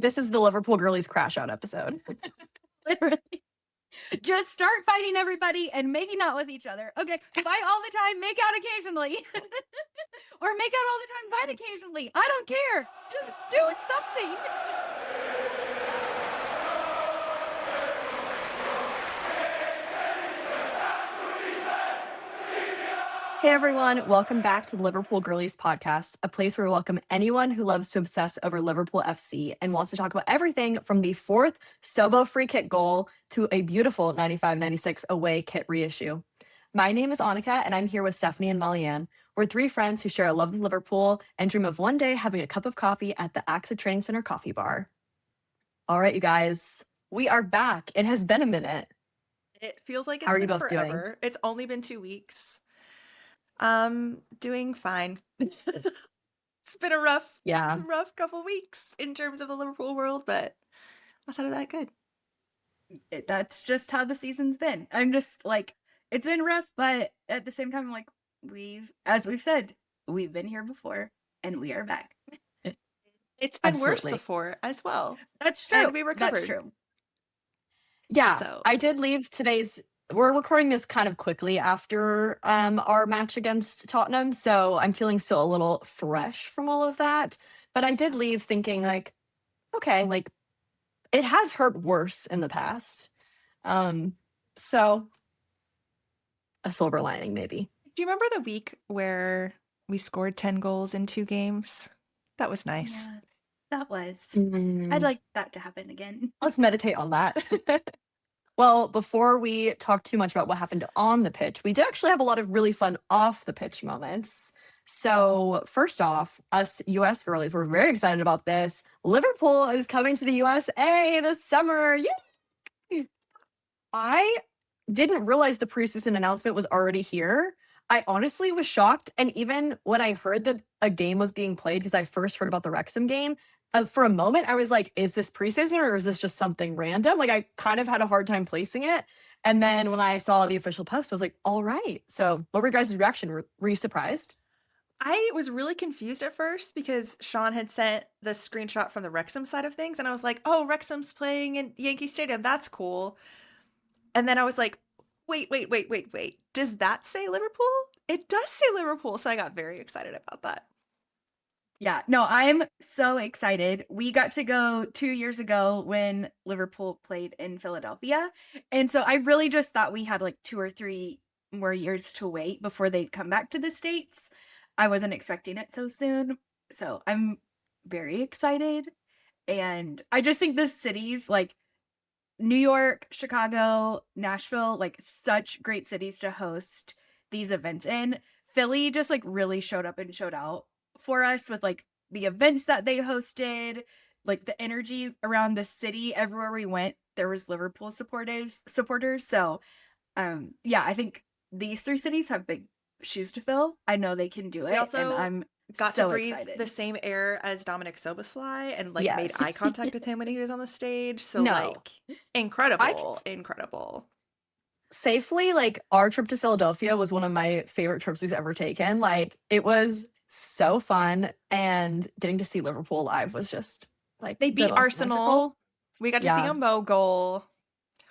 This is the Liverpool Girlies crash out episode. Literally. Just start fighting everybody and making out with each other. Okay, fight all the time, make out occasionally. Or make out all the time, fight occasionally. I don't care. Just do something. Hey everyone, welcome back to the Liverpool Girlies Podcast, a place where we welcome anyone who loves to obsess over Liverpool FC and wants to talk about everything from the fourth Sobo free kick goal to a beautiful 95-96 away kit reissue. My name is Annika, and I'm here with Stephanie and Molly-Ann. We're three friends who share a love of Liverpool and dream of one day having a cup of coffee at the AXA Training Center coffee bar. All right, you guys, we are back. It has been a minute. It feels like How it's are you been both forever. doing? It's only been 2 weeks. Doing fine. It's been a rough couple weeks in terms of the Liverpool world, but outside of that, good. That's just how the season's been. I'm just like, it's been rough, but at the same time, I'm like, as we've said, we've been here before and we are back. It's been worse Absolutely. before as well. That's true. And we recovered. That's true. Yeah, So- I did leave we're recording this kind of quickly after our match against Tottenham, so I'm feeling still a little fresh from all of that. But I did leave thinking like, okay, like it has hurt worse in the past. So a silver lining maybe. Do you remember the week where we scored 10 goals in 2 games? That was nice. Yeah, that was. Mm. I'd like that to happen again. Let's meditate on that. Well, before we talk too much about what happened on the pitch, we did actually have a lot of really fun off the pitch moments. So first off, us US girlies, we're very excited about this. Liverpool is coming to the USA this summer. Yay! I didn't realize the preseason announcement was already here. I honestly was shocked. And even when I heard that a game was being played, because I first heard about the Wrexham game, for a moment, I was like, is this preseason or is this just something random? Like, I kind of had a hard time placing it. And then when I saw the official post, I was like, all right. So what were your guys' reaction? Were you surprised? I was really confused at first because Sean had sent the screenshot from the Wrexham side of things, and I was like, oh, Wrexham's playing in Yankee Stadium. That's cool. And then I was like, wait. Does that say Liverpool? It does say Liverpool. So I got very excited about that. Yeah, no, I'm so excited. We got to go 2 years ago when Liverpool played in Philadelphia. And so I really just thought we had like 2 or 3 more years to wait before they'd come back to the States. I wasn't expecting it so soon. So I'm very excited. And I just think the cities like New York, Chicago, Nashville, like such great cities to host these events in. Philly just like really showed up and showed out for us with like the events that they hosted, like the energy around the city. Everywhere we went, there was Liverpool supporters. So yeah, I think these 3 cities have big shoes to fill. I know they can do it. We also and I'm got so to breathe excited. the same air as Dominic Soboslai and like Yes. made eye contact with him when he was on the stage. So No. like incredible. Safely, like our trip to Philadelphia was one of my favorite trips we've ever taken. Like it was so fun, and getting to see Liverpool live was just like They the beat most Arsenal. magical. We got to see Yeah. a Mo goal.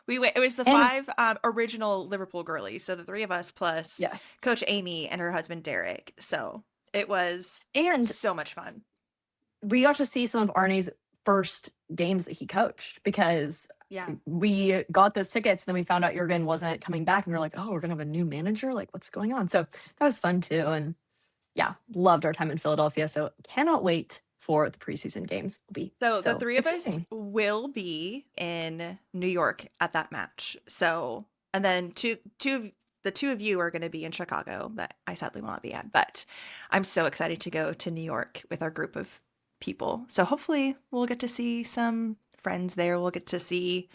It was the And- 5 original Liverpool girlies. So the 3 of us plus Yes. Coach Amy and her husband Derek. So it was And so much fun. we got to see some of Arne's first games that he coached because Yeah. we got those tickets and then we found out Jurgen wasn't coming back and we are like, oh, we're gonna have a new manager, like what's going on? So that was fun too. And yeah, loved our time in Philadelphia, so cannot wait for the preseason games. It'll be So the 3 of exciting. us will be in New York at that match. So, and then the two of you are going to be in Chicago that I sadly will not be at, but I'm so excited to go to New York with our group of people. So hopefully we'll get to see some friends there. We'll get to see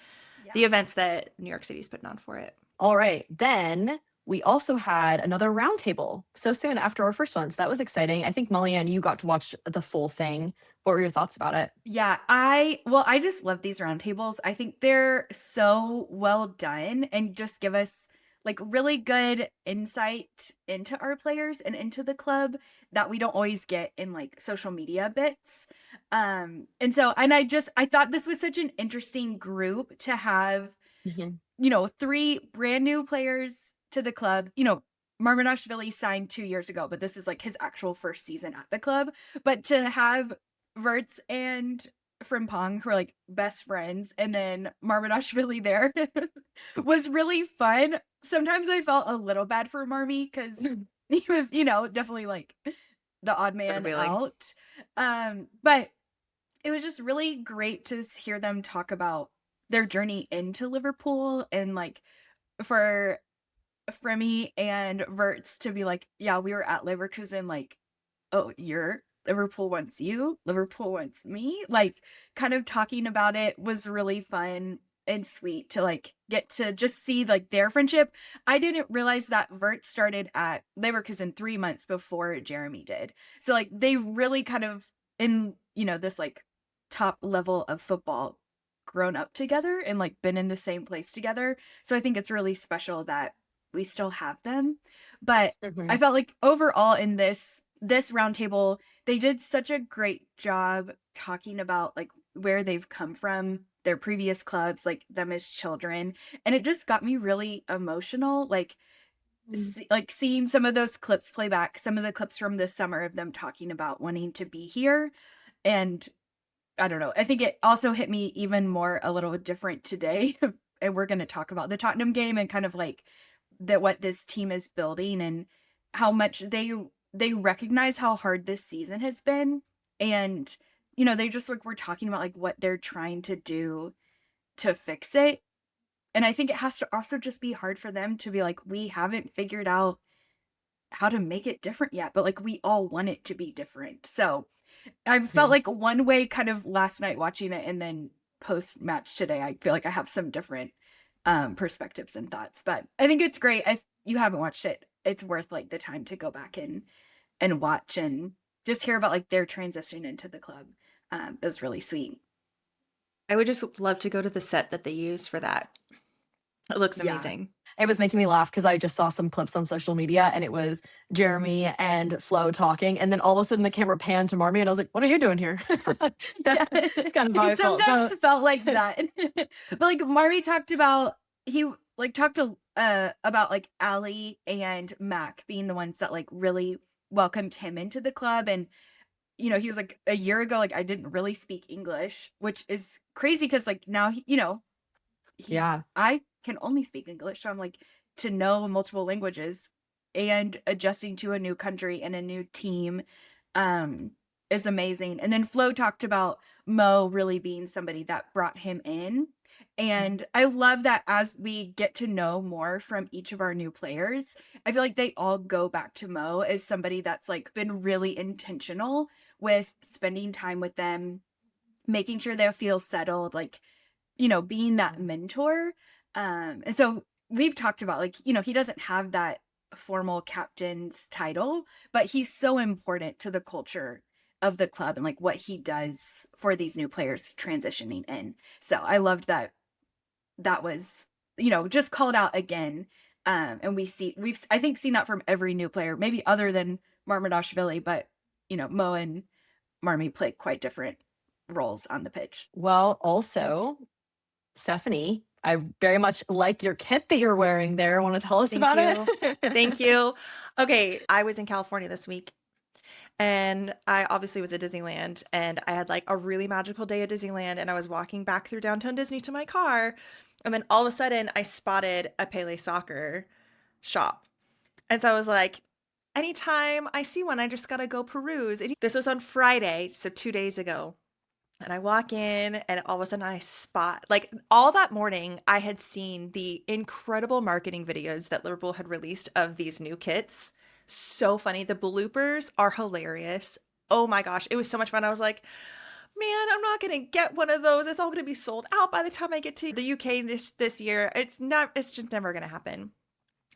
the events that New York City's putting on for it. All right, then we also had another roundtable so soon after our first one. So that was exciting. I think Molly-Ann, you got to watch the full thing. What were your thoughts about it? Yeah, I just love these roundtables. I think they're so well done and just give us like really good insight into our players and into the club that we don't always get in like social media bits. And I thought this was such an interesting group to have, Mhm. 3 brand new players to the club. Marminashvili signed 2 years ago, but this is like his actual first season at the club. But to have Verts and Frimpong, who are like best friends, and then Marminashvili there was really fun. Sometimes I felt a little bad for Marmy because he was, definitely like the odd man Feeling. out. But it was just really great to hear them talk about their journey into Liverpool, and like for Fremy and Verts to be like, yeah, we were at Leverkusen, like, oh, Liverpool wants you, Liverpool wants me. Like, kind of talking about it was really fun and sweet to like get to just see like their friendship. I didn't realize that Verts started at Leverkusen 3 months before Jeremy did. So like they really kind of in, this like top level of football grown up together and like been in the same place together. So I think it's really special that we still have them. But I felt like overall in this roundtable, they did such a great job talking about like where they've come from, their previous clubs, like them as children, and it just got me really emotional. Like seeing some of those clips play back, some of the clips from this summer of them talking about wanting to be here. And I don't know, I think it also hit me even more a little different today. And we're going to talk about the Tottenham game and kind of like what this team is building and how much they recognize how hard this season has been. And they just like we're talking about like what they're trying to do to fix it. And I think it has to also just be hard for them to be like, we haven't figured out how to make it different yet, but like we all want it to be different. So I felt like one way kind of last night watching it, and then post match today, I feel like I have some different perspectives and thoughts. But I think it's great. If you haven't watched it, it's worth like the time to go back and watch and just hear about like their transition into the club. It was really sweet. I would just love to go to the set that they use for that. It looks amazing. It was making me laugh because I just saw some clips on social media and it was Jeremy and Flo talking, and then all of a sudden the camera panned to Marmy and I was like, what are you doing here? It's kind of how I felt. Sometimes felt like that. But like Marmy talked about, he like talked to about like Ali and Mac being the ones that like really welcomed him into the club. And he was like a year ago, like I didn't really speak English, which is crazy because like now I can only speak English. So I'm like, to know multiple languages and adjusting to a new country and a new team is amazing. And then Flo talked about Mo really being somebody that brought him in. And I love that as we get to know more from each of our new players, I feel like they all go back to Mo as somebody that's like been really intentional with spending time with them, making sure they feel settled, like, being that mentor. And so we've talked about like, he doesn't have that formal captain's title, but he's so important to the culture of the club and like what he does for these new players transitioning in. So I loved that was, just called out again. And we've I think seen that from every new player, maybe other than Marminashvili, but Mo and Marmy play quite different roles on the pitch. Well, also, Stephanie, I very much like your kit that you're wearing there. Want to tell us about it? Thank you. Okay, I was in California this week, and I obviously was at Disneyland, and I had like a really magical day at Disneyland, and I was walking back through downtown Disney to my car, and then all of a sudden I spotted a Pele soccer shop. And so I was like, anytime I see one, I just gotta go peruse. This was on Friday, so 2 days ago. And I walk in and all of a sudden I spot, like all that morning, I had seen the incredible marketing videos that Liverpool had released of these new kits. So funny. The bloopers are hilarious. Oh my gosh. It was so much fun. I was like, man, I'm not going to get one of those. It's all going to be sold out by the time I get to the UK this year. It's just never going to happen.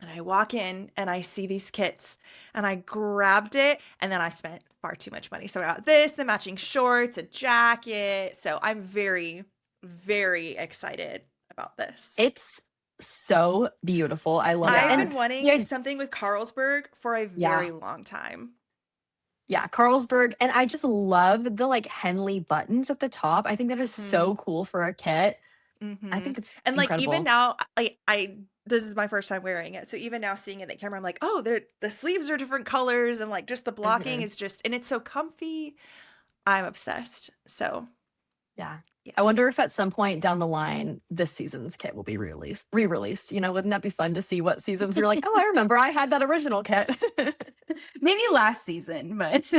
And I walk in and I see these kits and I grabbed it, and then I spent far too much money. So I got this, the matching shorts, a jacket. So I'm very, very excited about this. It's so beautiful. I love it. I've And been wanting yeah, something with Carlsberg for a very long time. yeah, Carlsberg. And I just love the like Henley buttons at the top. I think that is so cool for a kit. I think it's And like incredible. even now, I this is my first time wearing it, so even now seeing it in the camera, I'm like, oh, the sleeves are different colors, and like just the blocking is just, and it's so comfy. I'm obsessed. So Yeah. yes. I wonder if at some point down the line this season's kit will be re-released. You know, wouldn't that be fun to see what seasons you're like, oh, I remember I had that original kit. Maybe last season, but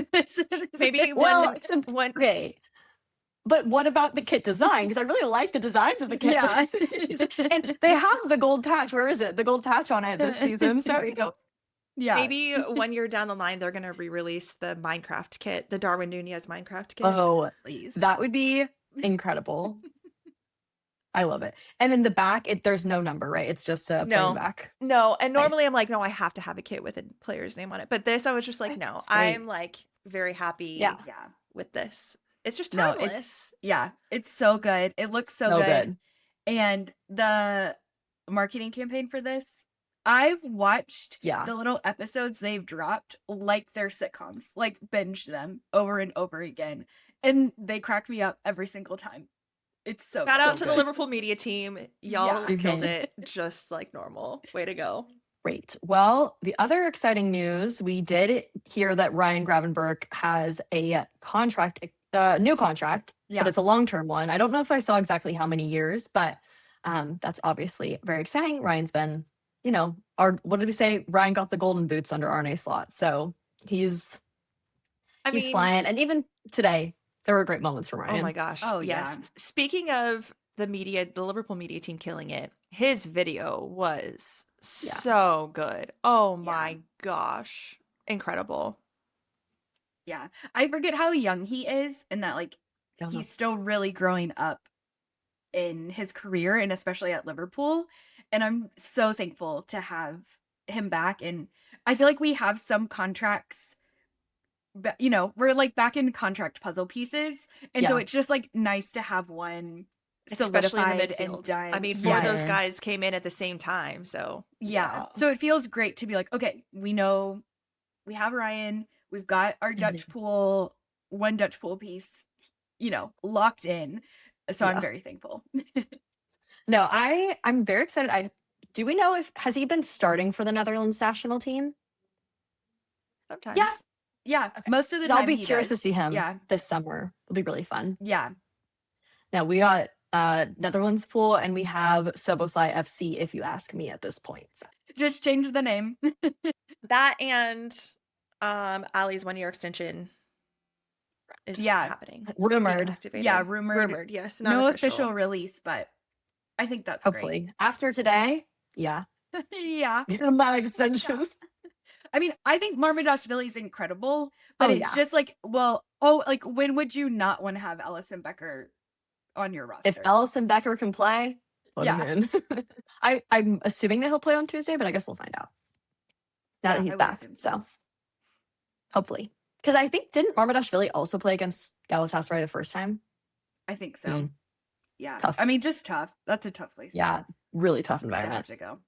maybe well, when okay. But what about the kit design? Because I really like the designs of the kit. Yeah. And they have the gold patch. Where is it? The gold patch on it this season. So there you go. Yeah. maybe 1 year down the line they're gonna re-release the Minecraft kit, the Darwin Nunez Minecraft kit. Oh, Please. that would be incredible. I love it. And in the back, there's no number, right? It's just a plain back. No, and Nice. normally I'm like, no, I have to have a kit with a player's name on it. But this, I was just like, no, That's great. I'm like very happy Yeah. with this. It's just No, timeless. it's so good. It looks so good. And the marketing campaign for this, I've watched the little episodes they've dropped like they're sitcoms, like binged them over and over again. And they crack me up every single time. It's so Shout out to good. the Liverpool media team. Y'all Yeah. killed it just like normal. Way to go. Great. Well, the other exciting news, we did hear that Ryan Gravenberch has a contract, new contract, but it's a long-term one. I don't know if I saw exactly how many years, but that's obviously very exciting. Ryan's been, you know, what did we say? Ryan got the golden boots under Arne Slot. So he's flying. And even today, there were great moments for Ryan. Oh my gosh. Oh, yes. yeah. Speaking of the Liverpool media team killing it, his video was so good. Oh my gosh. Incredible. Yeah. I forget how young he is and that like he's still really growing up in his career and especially at Liverpool. And I'm so thankful to have him back. And I feel like we have some contracts, you know, we're like back in contract puzzle pieces. And so it's just like nice to have one Especially in the solidified midfield. and done. I mean, 4 of those guys came in at the same time. So yeah. So it feels great to be like, okay, we know we have Ryan, we've got our Dutch pool, one Dutch pool piece, you know, locked in. So I'm very thankful. No, I'm very excited. Do we know has he been starting for the Netherlands national team? Sometimes. Yeah. Okay. Most of the time. time I'll be curious to see him this summer. It'll be really fun. Yeah. Now we got Netherlands pool and we have Soboslai FC, if you ask me at this point. So. Just change the name. That and Ali's 1 year extension is happening. Rumored. Yeah, rumored. Yes. No official release, but I think that's hopefully great. After today. Yeah. Yeah. My extension. I mean, I think Marmadashvili is incredible, but it's just like, like when would you not want to have Alisson Becker on your roster? If Alisson Becker can play, put him in. I'm assuming that he'll play on Tuesday, but I guess we'll find out. Now that he's back. So hopefully. Because I think, didn't Marmadashvili also play against Galatasaray the first time? I think so. Yeah. Tough. I mean, just tough. That's a tough place. Yeah. Really tough environment. To go.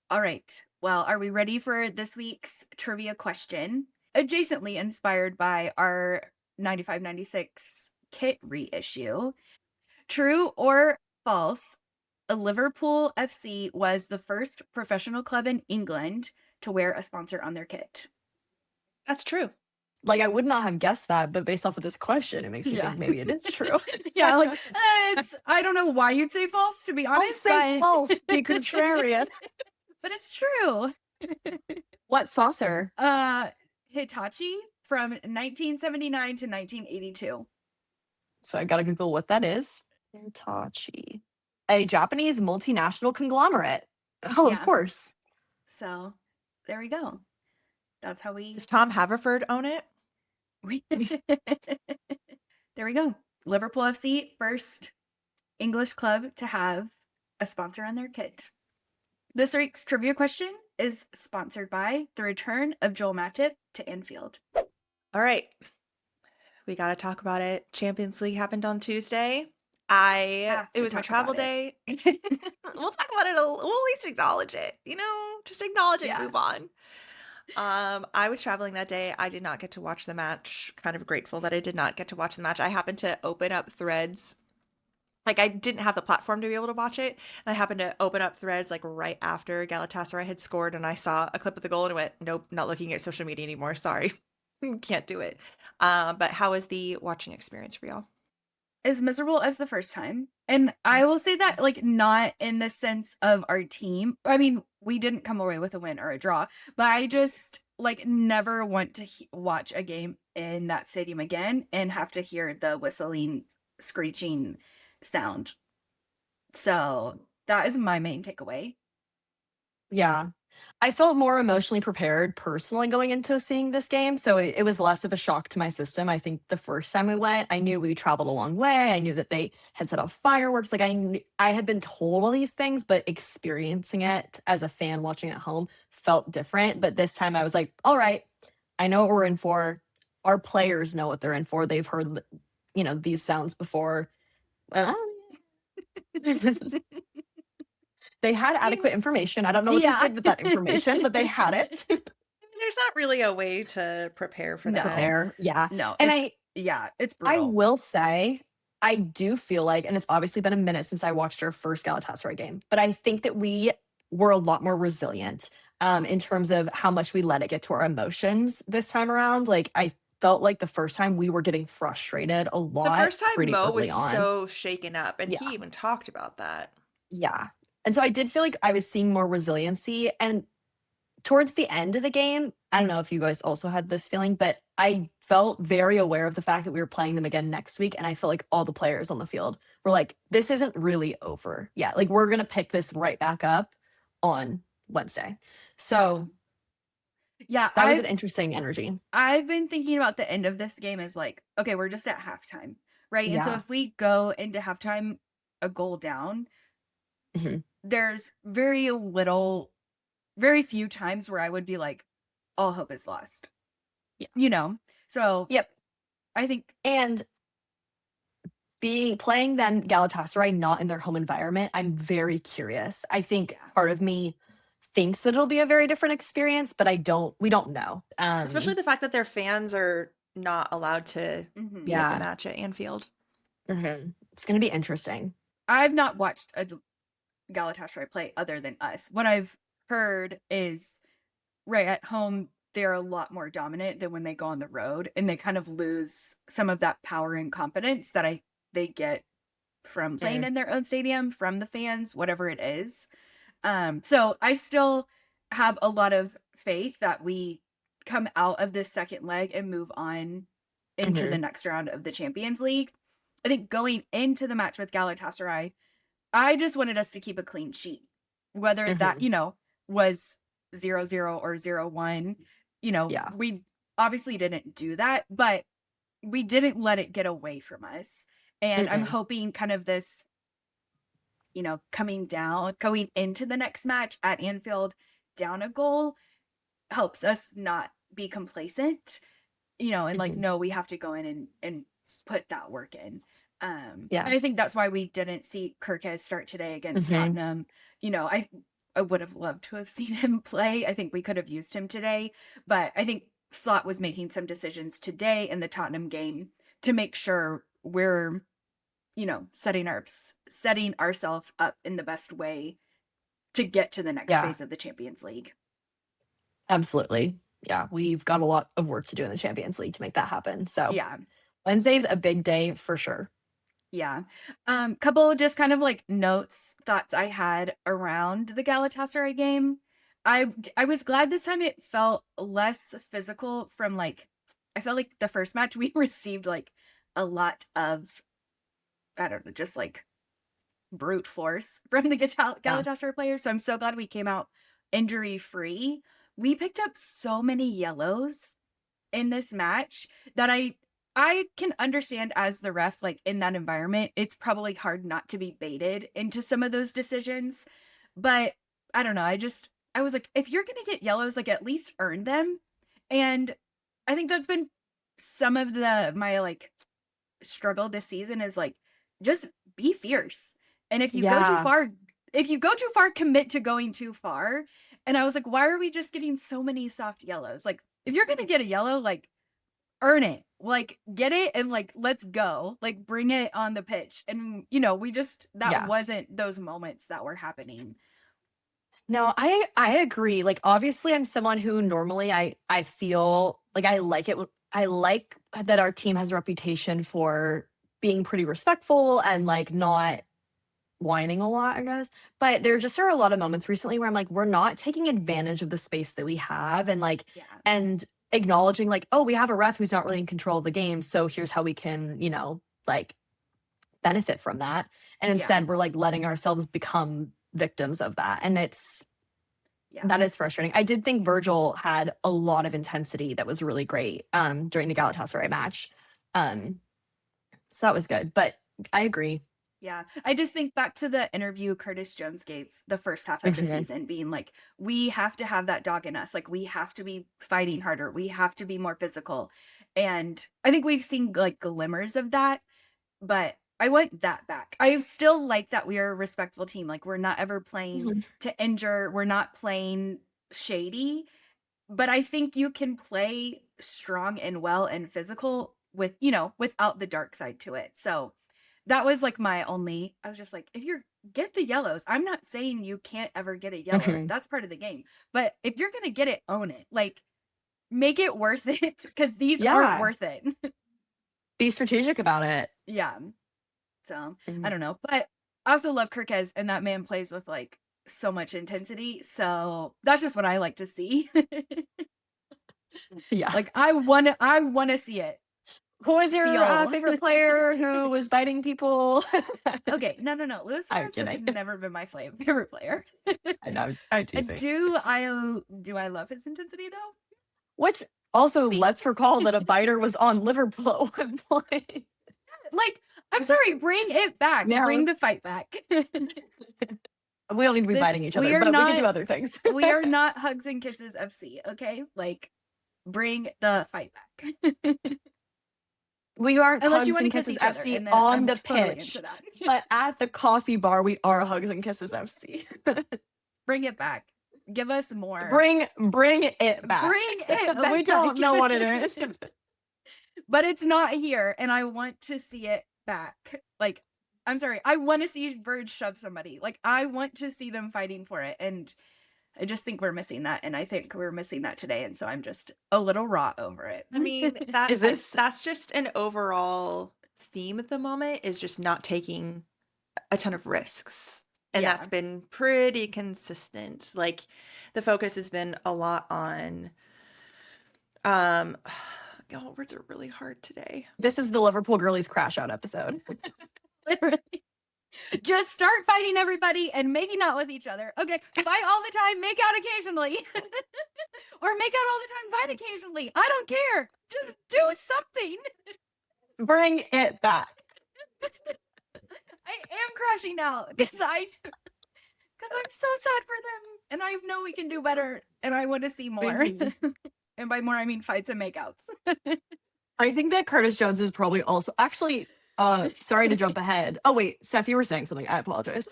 All right. Well, are we ready for this week's trivia question? Adjacently inspired by our 95-96 kit reissue. True or false, Liverpool FC was the first professional club in England to wear a sponsor on their kit. That's true. Like, I would not have guessed that, but based off of this question, it makes me think maybe it is true. Yeah, like, I don't know why you'd say false, to be honest. I'll say false, be contrarian. But it's true. What sponsor? Hitachi from 1979 to 1982. So I gotta Google what that is. Hitachi. A Japanese multinational conglomerate. Oh, of course. So there we go. That's how we... Does Tom Haverford own it? There we go. Liverpool FC, first English club to have a sponsor on their kit. This week's trivia question is sponsored by the return of Joel Matip to Anfield. All right. We got to talk about it. Champions League happened on Tuesday. It was my travel day. We'll talk about it. We'll at least acknowledge it. Just acknowledge it and Yeah. move on. I was traveling that day. I did not get to watch the match. Kind of grateful that I did not get to watch the match. I happened to open up Threads. Like, I didn't have the platform to be able to watch it. And I happened to open up Threads like right after Galatasaray had scored, and I saw a clip of the goal and I went, nope, not looking at social media anymore. Sorry. Can't do it. But how was the watching experience for y'all? As miserable as the first time. And I will say that, like, not in the sense of our team. I mean, we didn't come away with a win or a draw, but I just, like, never want to watch a game in that stadium again and have to hear the whistling, screeching sound. So that is my main takeaway. Yeah. I felt more emotionally prepared personally going into seeing this game. So it was less of a shock to my system. I think the first time we went, I knew we traveled a long way. I knew that they had set off fireworks. Like I had been told all these things, but experiencing it as a fan watching at home felt different. But this time I was like, all right, I know what we're in for. Our players know what they're in for. They've heard, these sounds before. They had adequate information. I don't know what they did with that information, but they had it. There's not really a way to prepare for that. Yeah. No. And it's brutal. I will say, I do feel like, and it's obviously been a minute since I watched our first Galatasaray game, but I think that we were a lot more resilient in terms of how much we let it get to our emotions this time around. Like, I felt like the first time we were getting frustrated a lot. The first time Mo was on. so shaken up, and he even talked about that. Yeah. And so I did feel like I was seeing more resiliency. And towards the end of the game, I don't know if you guys also had this feeling, but I felt very aware of the fact that we were playing them again next week. And I feel like all the players on the field were like, this isn't really over. Yeah, like we're going to pick this right back up on Wednesday. So yeah, that was an interesting energy. I've been thinking about the end of this game as like, okay, we're just at halftime, right? And so if we go into halftime a goal down, there's very few times where I would be like, all hope is lost. Yeah. So yep. I think, and playing them Galatasaray not in their home environment, I'm very curious. I think part of me thinks that it'll be a very different experience, but we don't know. Especially the fact that their fans are not allowed to be at the match at Anfield. It's going to be interesting. I've not watched a Galatasaray play other than us. What I've heard is right at home, they're a lot more dominant than when they go on the road, and they kind of lose some of that power and confidence that they get from playing in their own stadium, from the fans, whatever it is. So I still have a lot of faith that we come out of this second leg and move on into the next round of the Champions League. I think going into the match with Galatasaray, I just wanted us to keep a clean sheet, whether that, was 0-0 or 0-1, we obviously didn't do that, but we didn't let it get away from us. And I'm hoping kind of this, going into the next match at Anfield down a goal helps us not be complacent, and like, no, we have to go in and put that work in. I think that's why we didn't see Kirkes start today against Tottenham. I would have loved to have seen him play. I think we could have used him today, but I think Slot was making some decisions today in the Tottenham game to make sure we're, setting ourselves up in the best way to get to the next phase of the Champions League. Absolutely. Yeah, we've got a lot of work to do in the Champions League to make that happen. So Wednesday's a big day for sure. Yeah. Couple just kind of like thoughts I had around the Galatasaray game. I was glad this time it felt less physical from like, I felt like the first match we received like a lot of, I don't know, just like brute force from the Galatasaray players. So I'm so glad we came out injury free. We picked up so many yellows in this match that I can understand as the ref, like in that environment, it's probably hard not to be baited into some of those decisions. But I don't know. I was like, if you're going to get yellows, like at least earn them. And I think that's been some of my like struggle this season is like, just be fierce. And if you Yeah. go too far, commit to going too far. And I was like, why are we just getting so many soft yellows? Like, if you're gonna get a yellow, like, earn it. Like, get it and like, let's go. Like, bring it on the pitch. And that wasn't those moments that were happening. No, I agree. Like, obviously, I'm someone who normally I feel like I like it. I like that our team has a reputation for being pretty respectful and like not whining a lot, I guess. But there just are a lot of moments recently where I'm like, we're not taking advantage of the space that we have, and like, and acknowledging like, oh, we have a ref who's not really in control of the game, so here's how we can, like, benefit from that. And instead, we're like letting ourselves become victims of that, and that is frustrating. I did think Virgil had a lot of intensity that was really great during the Galatasaray match, so that was good. But I agree. Yeah, I just think back to the interview Curtis Jones gave the first half of the season, being like, we have to have that dog in us. Like, we have to be fighting harder. We have to be more physical. And I think we've seen like glimmers of that, but I want that back. I still like that we are a respectful team. Like, we're not ever playing to injure. We're not playing shady, but I think you can play strong and well and physical with, without the dark side to it. So that was like I was just like, if you're get the yellows, I'm not saying you can't ever get a yellow. That's part of the game. But if you're going to get it, own it. Like, make it worth it, because these aren't worth it. Be strategic about it. Yeah. So I don't know. But I also love Kirkez, and that man plays with like so much intensity. So that's just what I like to see. Like, I want to see it. Who is your favorite player who was biting people? Okay, no. Luis Suarez has never been my favorite player. I know, I'm teasing. Do I love his intensity though? Which also, let's recall that a biter was on Liverpool at one point. Like, I'm sorry, bring it back. Bring the fight back. We don't need to be biting each other, but we can do other things. We are not Hugs and Kisses FC, okay? Like, bring the fight back. We aren't Hugs and Kisses FC on the pitch, but at the coffee bar, we are Hugs and Kisses FC. Bring it back. Give us more. Bring it back. Bring it back. We don't know what it is. But it's not here, and I want to see it back. Like, I'm sorry, I want to see Verge shove somebody. Like, I want to see them fighting for it, and I just think we're missing that, and I think we're missing that today, and so I'm just a little raw over it. I mean, that's just an overall theme at the moment, is just not taking a ton of risks. And that's been pretty consistent. Like, the focus has been a lot on God, words are really hard today. This is the Liverpool Girlies crash out episode. Literally. Just start fighting everybody and making out with each other. Okay, fight all the time, make out occasionally. Or make out all the time, fight occasionally. I don't care. Just do something. Bring it back. I am crashing out because I'm so sad for them, and I know we can do better, and I want to see more. And by more, I mean fights and makeouts. I think that Curtis Jones is probably also actually. Sorry to jump ahead. Oh wait, Steph, you were saying something. I apologize.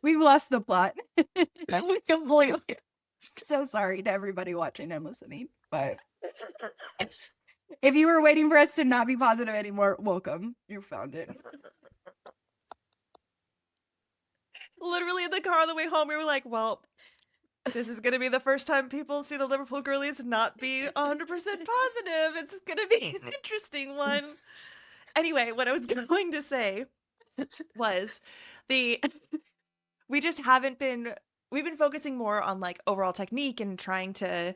We've lost the plot. We completely. So sorry to everybody watching and listening, but if you were waiting for us to not be positive anymore, welcome. You found it. Literally in the car on the way home, we were like, well, this is going to be the first time people see the Liverpool Girlies not be 100% positive. It's going to be an interesting one. Anyway, what I was going to say was we just haven't been, we've been focusing more on like overall technique and trying to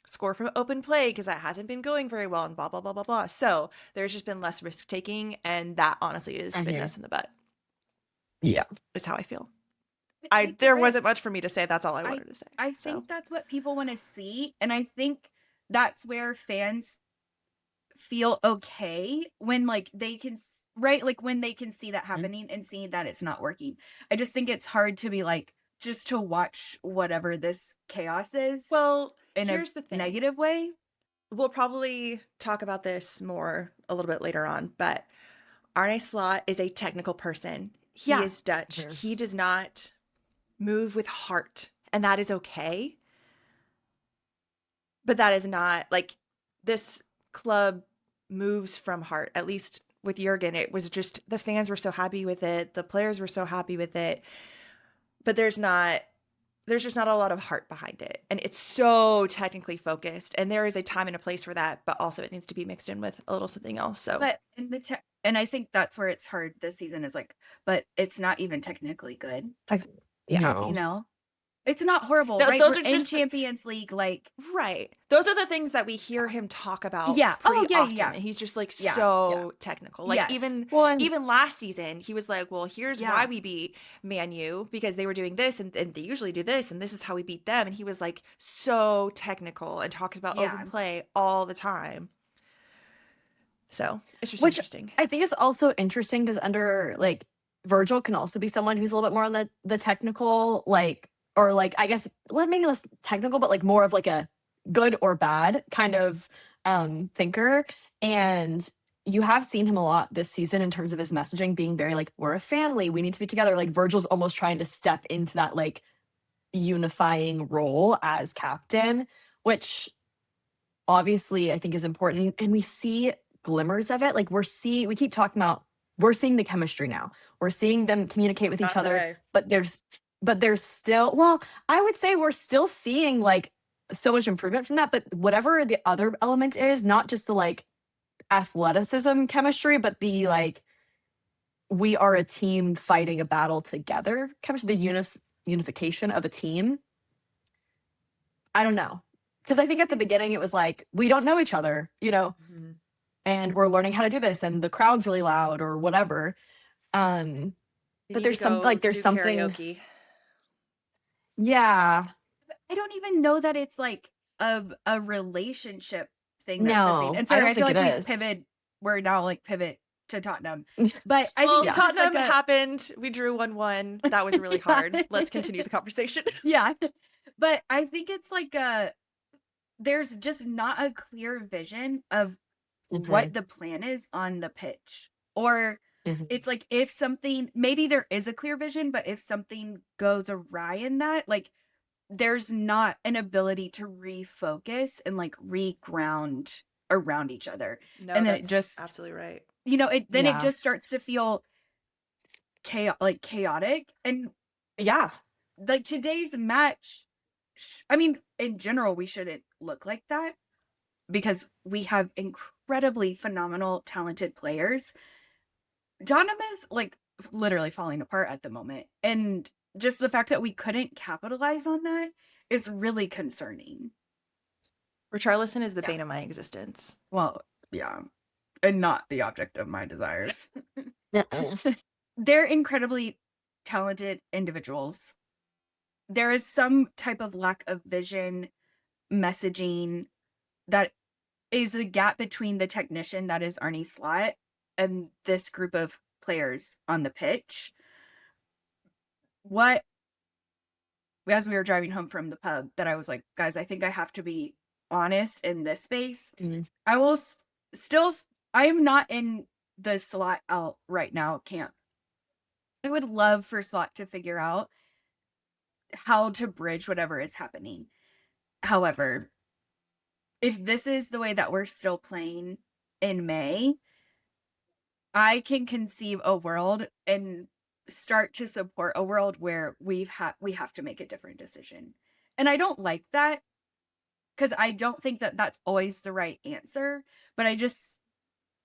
score from open play because that hasn't been going very well and blah, blah, blah, blah, blah. So there's just been less risk taking, and that honestly is bitten us in the butt. Yeah. Is how I feel. There wasn't much for me to say. That's all I wanted to say. I think that's what people want to see. And I think that's where fans feel okay when like they can, right? Like when they can see that happening and seeing that it's not working. I just think it's hard to be like, just to watch whatever this chaos is. Well, in here's the thing. Negative way. We'll probably talk about this more a little bit later on, but Arne Slot is a technical person. He Yeah. is Dutch. Yes. He does not move with heart, and that is okay. But that is not like this club moves from heart. At least with Jurgen, it was just the fans were so happy with it. The players were so happy with it. But there's just not a lot of heart behind it. And it's so technically focused. And there is a time and a place for that, but also it needs to be mixed in with a little something else. So But and I think that's where it's hard this season is like, but it's not even technically good. No. You know? It's not horrible, Th- right? those We're are in just the- Champions League, like right. Those are the things that we hear him talk about Yeah. pretty Oh, yeah, often. yeah. And he's just like Yeah, so technical. Like Yes. even Well, even last season, he was like, well, here's Yeah. why we beat Man U, because they were doing this and they usually do this, and this is how we beat them. And he was like so technical and talks about Yeah. open play all the time. So it's just Which interesting. I think is also interesting because under like Virgil can also be someone who's a little bit more on the technical, like, or like, I guess maybe less technical, but like more of like a good or bad kind of thinker. And you have seen him a lot this season in terms of his messaging being very like, we're a family, we need to be together. Like Virgil's almost trying to step into that like unifying role as captain, which obviously I think is important. And we see glimmers of it. Like we keep talking about, we're seeing the chemistry now. We're seeing them communicate with each other, but there's still, well, I would say we're still seeing like so much improvement from that. But whatever the other element is, not just the like athleticism chemistry, but the like, we are a team fighting a battle together chemistry, the unification of a team. I don't know. Because I think at the beginning it was like, we don't know each other, Mhm. and we're learning how to do this, and the crowd's really loud or whatever. You But need there's to some go like there's do something. karaoke. Yeah. I don't even know that it's like a relationship thing that's No, missing. And I sorry, don't I feel think like it we've is. pivoted. We're now like pivot to Tottenham, but I Well, think it's just Tottenham like a, happened. We drew 1-1. That was really hard. Let's continue the conversation. yeah, but I think it's like there's just not a clear vision of what the plan is on the pitch, or Mhm. it's like if something, maybe there is a clear vision, but if something goes awry in that, like there's not an ability to refocus and like reground around each other. No, And then it that's just, absolutely right. it Yeah. just starts to feel chaotic. And Yeah. like today's match, I mean, in general, we shouldn't look like that because we have incredibly phenomenal, talented players. Tottenham is like literally falling apart at the moment. And just the fact that we couldn't capitalize on that is really concerning. Richarlison is the Yeah. bane of my existence. Well, yeah. And not the object of my desires. Yeah. They're incredibly talented individuals. There is some type of lack of vision, messaging that is the gap between the technician that is Arne Slot and this group of players on the pitch. As we were driving home from the pub, that I was like, guys, I think I have to be honest in this space. Mhm. I will still, I am not in the Slot out right now camp. I would love for Slot to figure out how to bridge whatever is happening. However, if this is the way that we're still playing in May, I can conceive a world and start to support a world where we have to make a different decision. And I don't like that because I don't think that that's always the right answer, but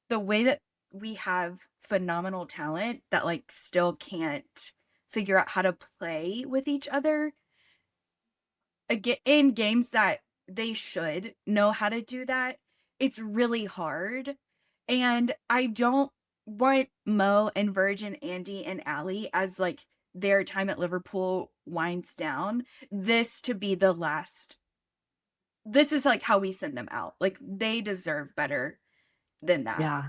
the way that we have phenomenal talent that like still can't figure out how to play with each other again in games that they should know how to do that, it's really hard. And I don't want Mo and Virgin, Andy and Allie, as like their time at Liverpool winds down, this to be the last. This is like how we send them out. Like they deserve better than that. Yeah.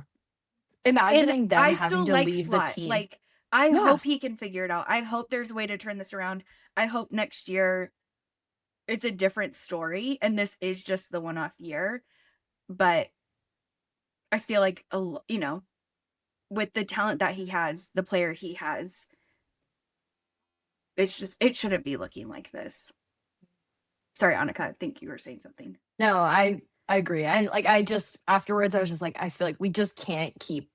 Imagining And them I having still to like leave Slot. the team. Like I Yeah. hope he can figure it out. I hope there's a way to turn this around. I hope next year it's a different story and this is just the one-off year. But I feel like with the talent that he has, the player he has, it shouldn't be looking like this. Sorry, Annika, I think you were saying something. No, I agree. And like, I just, afterwards, I was just like, I feel like we just can't keep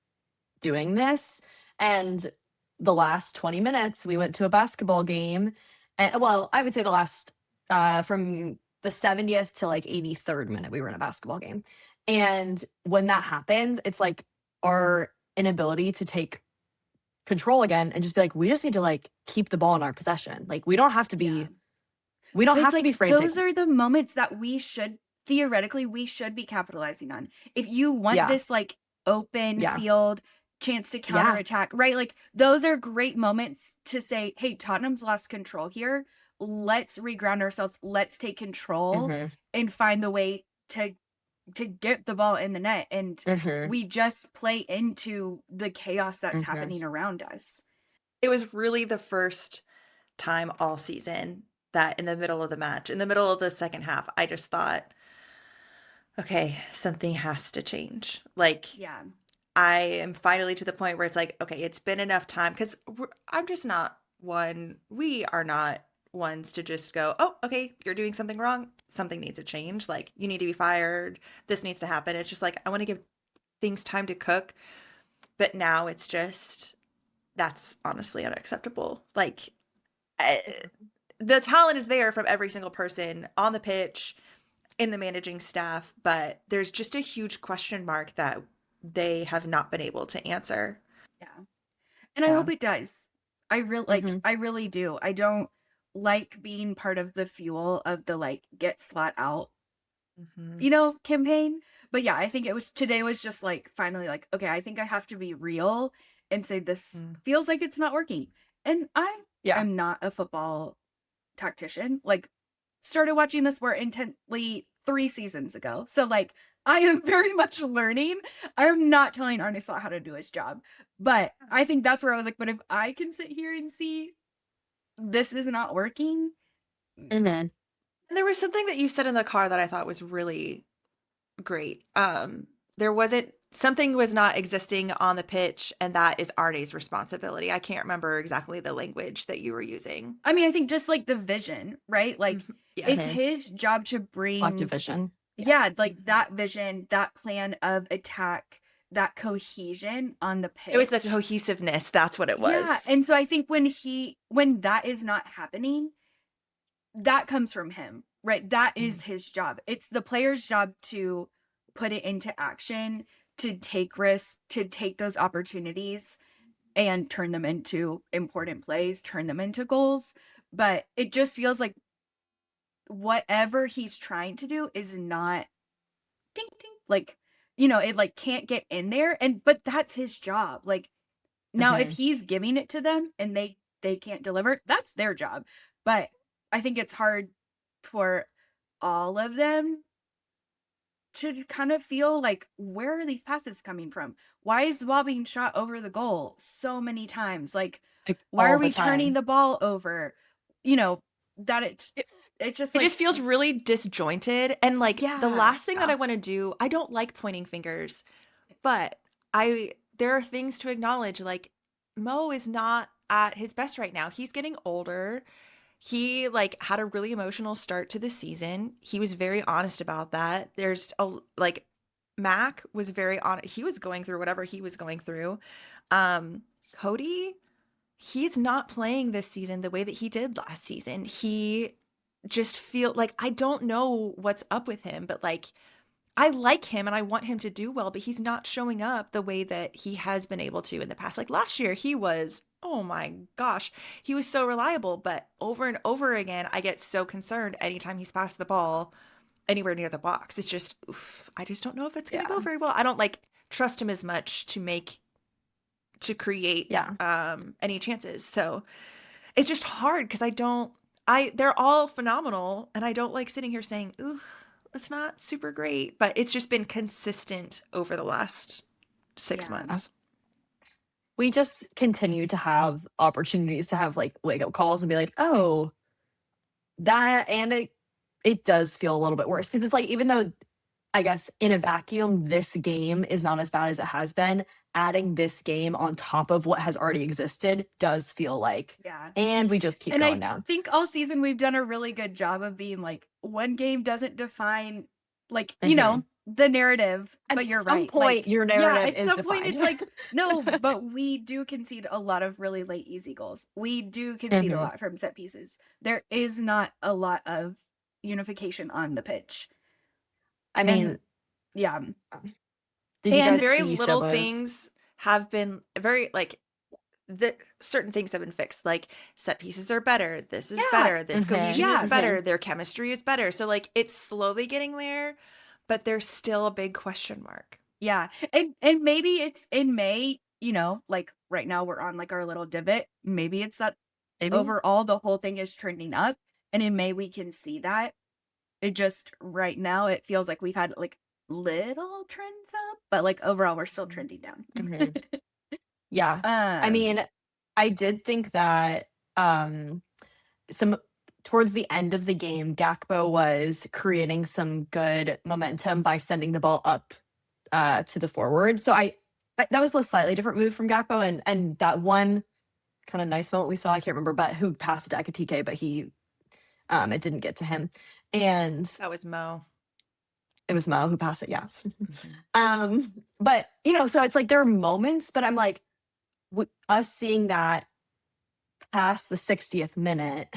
doing this. And the last 20 minutes, we went to a basketball game. And well, I would say the last, from the 70th to like 83rd minute, we were in a basketball game. And when that happens, it's like our inability to take control again and just be like, we just need to like keep the ball in our possession. Like, we don't have to be, Yeah. we don't It's have to like, be frantic. those are the moments that we should be capitalizing on. If you want Yeah. this like open Yeah. field chance to counterattack, right? Like, those are great moments to say, hey, Tottenham's lost control here. Let's reground ourselves. Let's take control Mhm. and find the way to get the ball in the net. And Mhm. we just play into the chaos that's Mhm. happening around us. It was really the first time all season that in the middle of the match, in the middle of the second half, I just thought, okay, something has to change. Like, Yeah. I am finally to the point where it's like, okay, it's been enough time, because I'm just not one, we are not ones to just go, oh, okay, you're doing something wrong. Something needs to change. Like, you need to be fired. This needs to happen. It's just like, I want to give things time to cook. But now it's just, that's honestly unacceptable. Like, the talent is there from every single person on the pitch, in the managing staff, but there's just a huge question mark that they have not been able to answer. Yeah. And I Yeah. hope it does. I Mhm. really do. I don't like being part of the fuel of the like get Slot out, campaign. But yeah, I think today was just like finally like, okay, I think I have to be real and say this feels like it's not working. And I Yeah. am not a football tactician. Like, started watching the sport intently 3 seasons ago. So like, I am very much learning. I'm not telling Arne Slot how to do his job. But I think that's where I was like, but if I can sit here and see this is not working. Mhm. And there was something that you said in the car that I thought was really great. Something was not existing on the pitch, and that is Arne's responsibility. I can't remember exactly the language that you were using. I mean, I think just like the vision, right? Like, it's Yes. his job to bring Collective vision. yeah, like that vision, that plan of attack, that cohesion on the pitch. It was the cohesiveness. That's what it was. Yeah, and so I think when that is not happening, that comes from him, right? That is his job. It's the player's job to put it into action, to take risks, to take those opportunities and turn them into important plays, turn them into goals. But it just feels like whatever he's trying to do is not ding ding, like, it like can't get in there. But that's his job. Like, now if he's giving it to them and they can't deliver, that's their job. But I think it's hard for all of them to kind of feel like, where are these passes coming from? Why is the ball being shot over the goal so many times? Like, why all are we the time. turning the ball over? That it just like, feels really disjointed. And like, the Yeah. last thing that I want to do, I don't like pointing fingers, but there are things to acknowledge. Like, Mo is not at his best right now. He's getting older. He like had a really emotional start to the season. He was very honest about that. Mac was very honest. He was going through whatever he was going through. Cody, he's not playing this season the way that he did last season. He just feel like, I don't know what's up with him, but like, I like him and I want him to do well, but he's not showing up the way that he has been able to in the past. Like last year, he was, oh my gosh, he was so reliable. But over and over again, I get so concerned anytime he's passed the ball anywhere near the box. It's just, I just don't know if it's going to go very well. I don't like trust him as much to create any chances. So it's just hard because they're all phenomenal. And I don't like sitting here saying, ooh, it's not super great, but it's just been consistent over the last 6 months. We just continue to have opportunities to have like wake up calls and be like, oh, that, and it does feel a little bit worse. Because it's like, even though I guess in a vacuum, this game is not as bad as it has been. Adding this game on top of what has already existed does feel like, Yeah. and we just keep And going I down. think all season we've done a really good job of being like, one game doesn't define, like, you know, the narrative. At But you're some right. point, Like, your yeah, narrative at is some point defined. it's like, no, but we do concede a lot of really late easy goals. We do concede a lot from set pieces. There is not a lot of unification on the pitch. I mean, And, yeah. did you and guys Very see little Sobo's- things have been very like the certain things have been fixed. Like set pieces are better. This is Yeah. better. This cohesion Yeah. is better. Their chemistry is better. So like it's slowly getting there, but there's still a big question mark. Yeah. And maybe it's in May, you know, like right now we're on like our little divot. Maybe it's that Maybe? overall the whole thing is trending up. And in May we can see that. It just right now it feels like we've had like little trends up, but like overall we're still trending down. Yeah. I mean, I did think that some towards the end of the game, Gakpo was creating some good momentum by sending the ball up to the forward. So I that was a slightly different move from Gakpo, and that one kind of nice moment we saw, I can't remember, but who passed it to Ekitike, but he it didn't get to him. And That was Mo. it was Mo who passed it, yeah. But you know, so it's like there are moments, but I'm like, us seeing that past the 60th minute,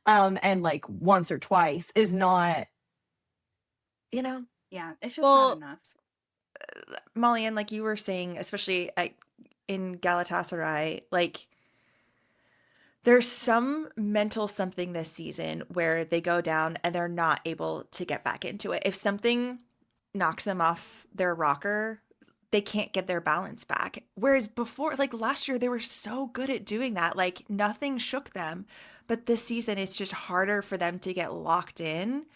and like once or twice is not, you know. Yeah, it's just Well, not enough. Molly, and like you were saying, especially in Galatasaray, like there's some mental something this season where they go down and they're not able to get back into it. If something knocks them off their rocker, they can't get their balance back. Whereas before, like last year, they were so good at doing that. Like nothing shook them. But this season, it's just harder for them to get locked in.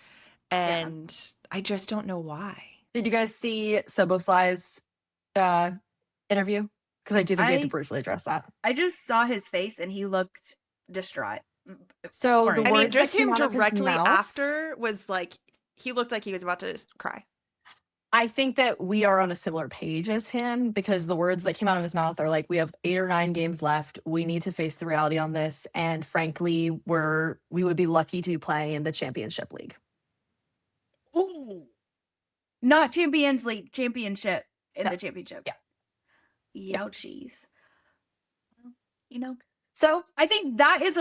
And I just don't know why. Did you guys see Soboslai's interview? Because I do think we have to briefly address that. I just saw his face and he looked distraught. So Sorry. the I mean, words that just came him out of his directly mouth- after was like, he looked like he was about to cry. I think that we are on a similar page as him, because the words that came out of his mouth are like, we have 8 or 9 games left. We need to face the reality on this. And frankly, we would be lucky to play in the Championship League. Ooh. Not Champions League, championship in No. the championship. Yeah. Ouchies. You know, So I think that is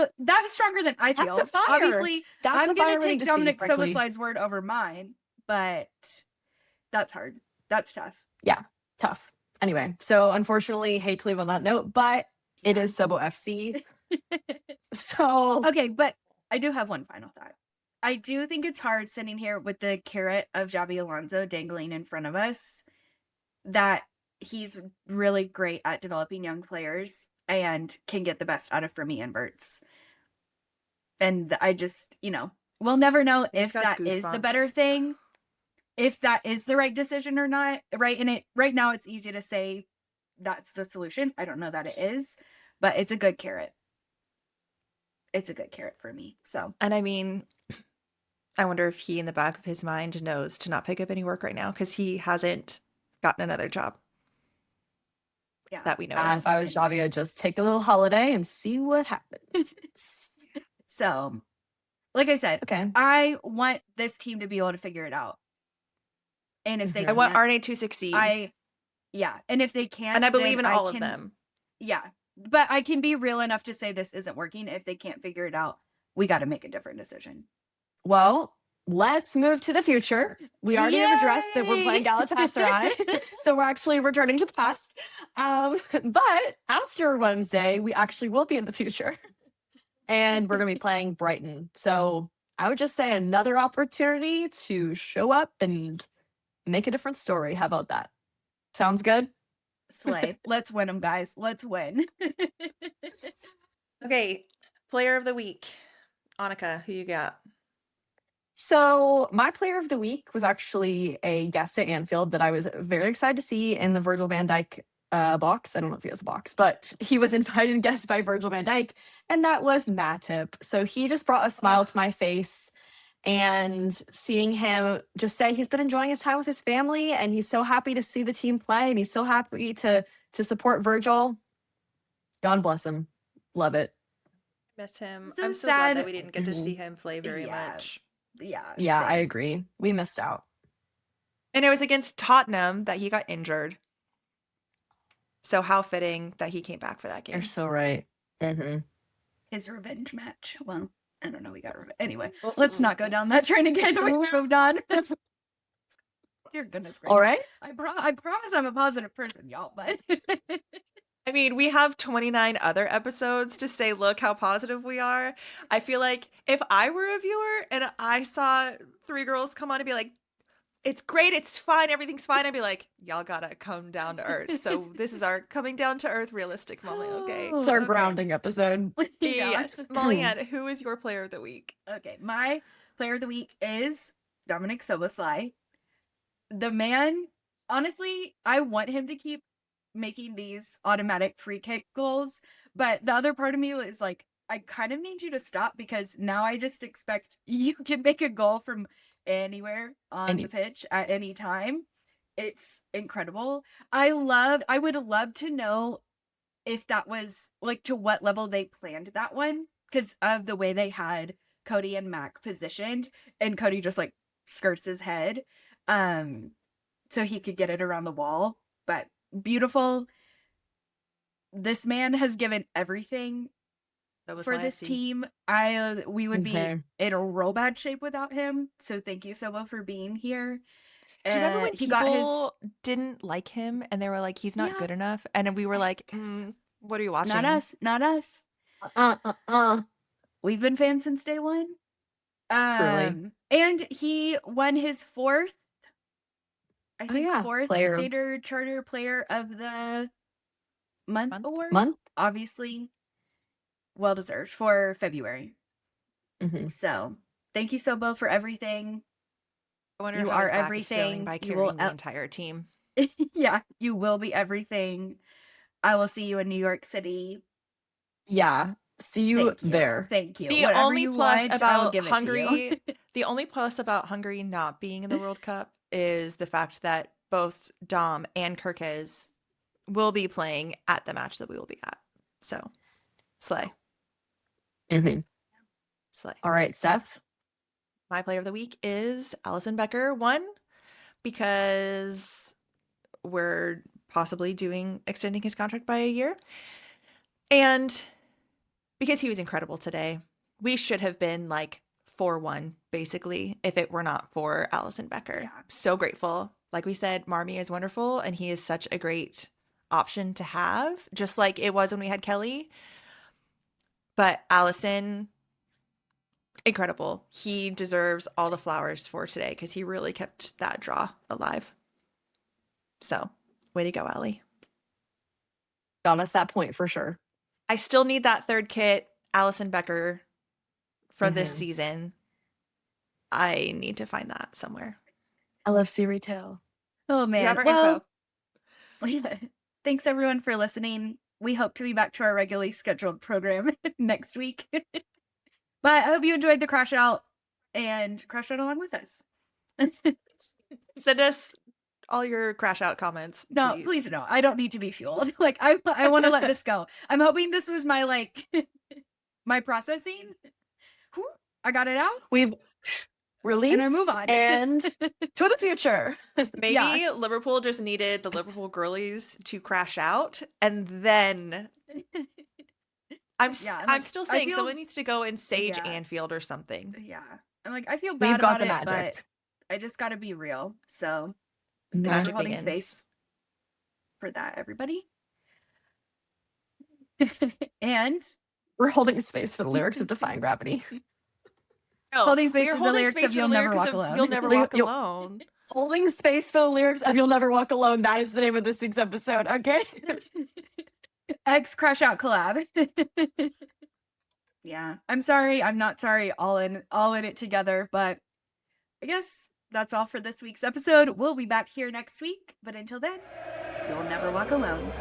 stronger than I feel. That's a fire. Obviously, that's I'm the fire gonna we need take to see, Dominic frankly. Soboslai's word over mine, but that's hard. That's tough. Tough. Anyway, so unfortunately, hate to leave on that note, but it is Sobo FC. So Okay, but I do have one final thought. I do think it's hard sitting here with the carrot of Xabi Alonso dangling in front of us, that he's really great at developing young players and can get the best out of Fermi and Verts. And I just, you know, we'll never know if got that is the goosebumps. better thing, if that is the right decision or not, right? And right now it's easy to say that's the solution. I don't know that it is, but it's a good carrot. It's a good carrot for me. So, And I mean, I wonder if he in the back of his mind knows to not pick up any work right now because he hasn't gotten another job yeah. that we know if of. I was Xavi, I'd just take a little holiday and see what happens. So, like I said, Okay. I want this team to be able to figure it out. And if they Mhm. I want can't, Arne to succeed. and if they can't, and I believe then in all of can- them. Yeah. But I can be real enough to say this isn't working. If they can't figure it out, we got to make a different decision. Well, let's move to the future. We already have addressed that we're playing Yay! Galatasaray, so we're actually returning to the past. But after Wednesday, we actually will be in the future, and we're going to be playing Brighton. So I would just say another opportunity to show up and make a different story. How about that? Sounds good? Slay. Let's win them, guys. Let's win. Okay, player of the week. Annika, who you got? So my player of the week was actually a guest at Anfield that I was very excited to see in the Virgil van Dijk box. I don't know if he has a box, but he was invited guest by Virgil van Dijk, and that was Matip. So he just brought a smile to my face, And seeing him just say he's been enjoying his time with his family and he's so happy to see the team play and he's so happy to support Virgil. God bless him. Love it. Miss him. So I'm so glad sad. that we didn't get to see him play very Yeah. much. Yeah, I agree. We missed out. And it was against Tottenham that he got injured. So how fitting that he came back for that game. You're so right. His revenge match. Well, I don't know. We got revenge. Anyway, let's not go down that train again. We moved on. Dear goodness gracious. All right. I promise I'm a positive person, y'all. But I mean, we have 29 other episodes to say, look how positive we are. I feel like if I were a viewer and I saw 3 girls come on and be like, it's great, it's fine, everything's fine, I'd be like, y'all gotta come down to earth. So this is our coming down to earth realistic moment, okay? It's our okay. grounding episode. Yes. Molly-Ann, who is your player of the week? Okay, my player of the week is Dominic Soboslai. The man, honestly, I want him to keep making these automatic free kick goals, but the other part of me is like, I kind of need you to stop because now I just expect you to make a goal from anywhere on the pitch at any time. It's incredible. I would love to know if that was like to what level they planned that one because of the way they had Cody and Mac positioned, and Cody just like skirts his head so he could get it around the wall. But beautiful. This man has given everything for this team. We would be in a real bad shape without him. So thank you, Sobo, for being here. Do you remember when people didn't like him and they were like, he's not good enough? And we were like, what are you watching? Not us. We've been fans since day one. Truly. And he won his fourth player. Standard Charter Player of the Month award. Obviously, well deserved for February. So thank you, Sobo, for everything. I wonder you how are his back everything. is feeling by carrying the entire team. Yeah, you will be everything. I will see you in New York City. Yeah, see you there. Thank you. The Whatever only you plus want, about Hungary, the only plus about Hungary not being in the World Cup is the fact that both Dom and Kirkez will be playing at the match that we will be at. So, slay. Slay. All right, Steph. My player of the week is Allison Becker. 1, because we're possibly extending his contract by a year. And because he was incredible today. We should have been like 4-1, basically, if it were not for Allison Becker. Yeah. So grateful. Like we said, Marmy is wonderful, and he is such a great option to have, just like it was when we had Kelly. But Allison, incredible. He deserves all the flowers for today because he really kept that draw alive. So, way to go, Allie. Got us that point for sure. I still need that third kit, Allison Becker, for this season. I need to find that somewhere. LFC retail. Oh man. You have our info. Thanks everyone for listening. We hope to be back to our regularly scheduled program next week. But I hope you enjoyed the crash out and crash out along with us. Send us all your crash out comments. No, please no. I don't need to be fueled. Like I want to let this go. I'm hoping this was my my processing. Whew, I got it out. We've released and I move on. And to the future. Maybe Liverpool just needed the Liverpool girlies to crash out, and then I'm still saying someone needs to go and sage Anfield or something. Yeah, I'm like I feel bad We've got about the it, magic. but I just got to be real. So Magic holding begins. space for that, everybody. And we're holding space for the lyrics of Defying Gravity. No, holding space for the lyrics of You'll Never Walk Alone. You'll Never Walk Alone. Holding space for the lyrics of You'll Never Walk Alone. That is the name of this week's episode, okay? X Crash Out collab. Yeah, I'm sorry. I'm not sorry. All in it together. But I guess that's all for this week's episode. We'll be back here next week. But until then, you'll never walk alone.